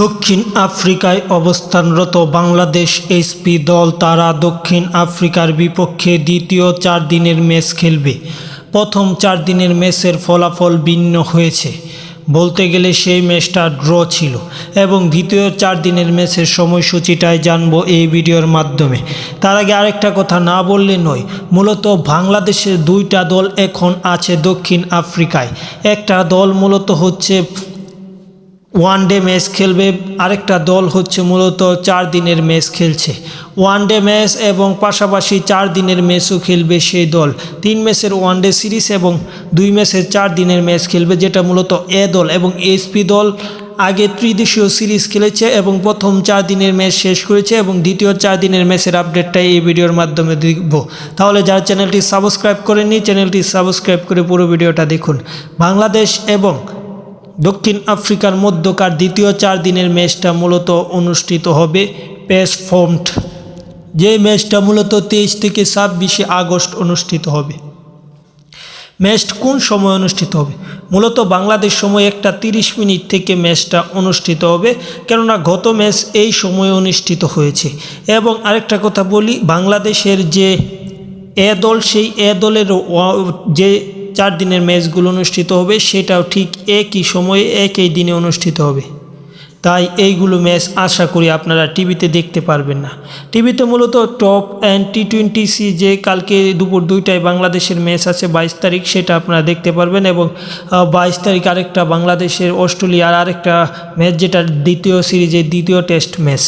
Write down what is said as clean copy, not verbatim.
দক্ষিণ আফ্রিকায় অবস্থানরত বাংলাদেশ এসপি দল তারা দক্ষিণ আফ্রিকার বিপক্ষে দ্বিতীয় 4 দিনের ম্যাচ খেলবে। প্রথম 4 দিনের ম্যাচের ফলাফল ভিন্ন হয়েছে, বলতে গেলে সেই ম্যাচটা ড্র ছিল এবং দ্বিতীয় 4 দিনের ম্যাচের সময়সূচিটাই জানবো এই ভিডিওর মাধ্যমে। তার আগে আরেকটা কথা না বললে নয়, মূলত বাংলাদেশের 2টা দল এখন আছে দক্ষিণ আফ্রিকায়। একটা দল মূলত হচ্ছে ওয়ানডে ম্যাচ খেলবে, আরেকটা দল হচ্ছে মূলত 4 দিনের ম্যাচ খেলছে। ওয়ানডে ম্যাচ এবং পাশাপাশি 4 দিনের ম্যাচও খেলবে সেই দল। 3 ম্যাচের ওয়ানডে সিরিজ এবং 2 ম্যাচের 4 দিনের ম্যাচ খেলবে, যেটা মূলত এ দল। এবং এসপি দল আগে ত্রিদেশীয় সিরিজ খেলেছে এবং প্রথম 4 দিনের ম্যাচ শেষ করেছে এবং দ্বিতীয় 4 দিনের ম্যাচের আপডেটটাই এই ভিডিওর মাধ্যমে দেখব। তাহলে যারা চ্যানেলটি সাবস্ক্রাইব করেননি, চ্যানেলটি সাবস্ক্রাইব করে পুরো ভিডিওটা দেখুন। বাংলাদেশ এবং দক্ষিণ আফ্রিকার মধ্যকার দ্বিতীয় 4 দিনের ম্যাচটা মূলত অনুষ্ঠিত হবে পেসফন্ট, যে ম্যাচটা মূলত 23 থেকে 26 আগস্ট অনুষ্ঠিত হবে। ম্যাচটা কোন সময় অনুষ্ঠিত হবে? মূলত বাংলাদেশ সময় 1:30 মিনিট থেকে ম্যাচটা অনুষ্ঠিত হবে, কেননা গত ম্যাচ এই সময়ে অনুষ্ঠিত হয়েছে। এবং আরেকটা কথা বলি, বাংলাদেশের যে এ দল, সেই এ দলের যে 4 দিনের ম্যাচগুলো অনুষ্ঠিত হবে সেটাও ঠিক একই সময়ে একই দিনে অনুষ্ঠিত হবে। তাই এইগুলো ম্যাচ আশা করি আপনারা টিভিতে দেখতে পারবেন না। টিভিতে মূলত টপ অ্যান্ড T20 যে কালকে দুপুর 2টায় বাংলাদেশের ম্যাচ আছে 22 তারিখ, সেটা আপনারা দেখতে পারবেন। এবং 22 তারিখ আরেকটা বাংলাদেশের অস্ট্রেলিয়ার আরেকটা ম্যাচ, যেটা দ্বিতীয় সিরিজের দ্বিতীয় টেস্ট ম্যাচ।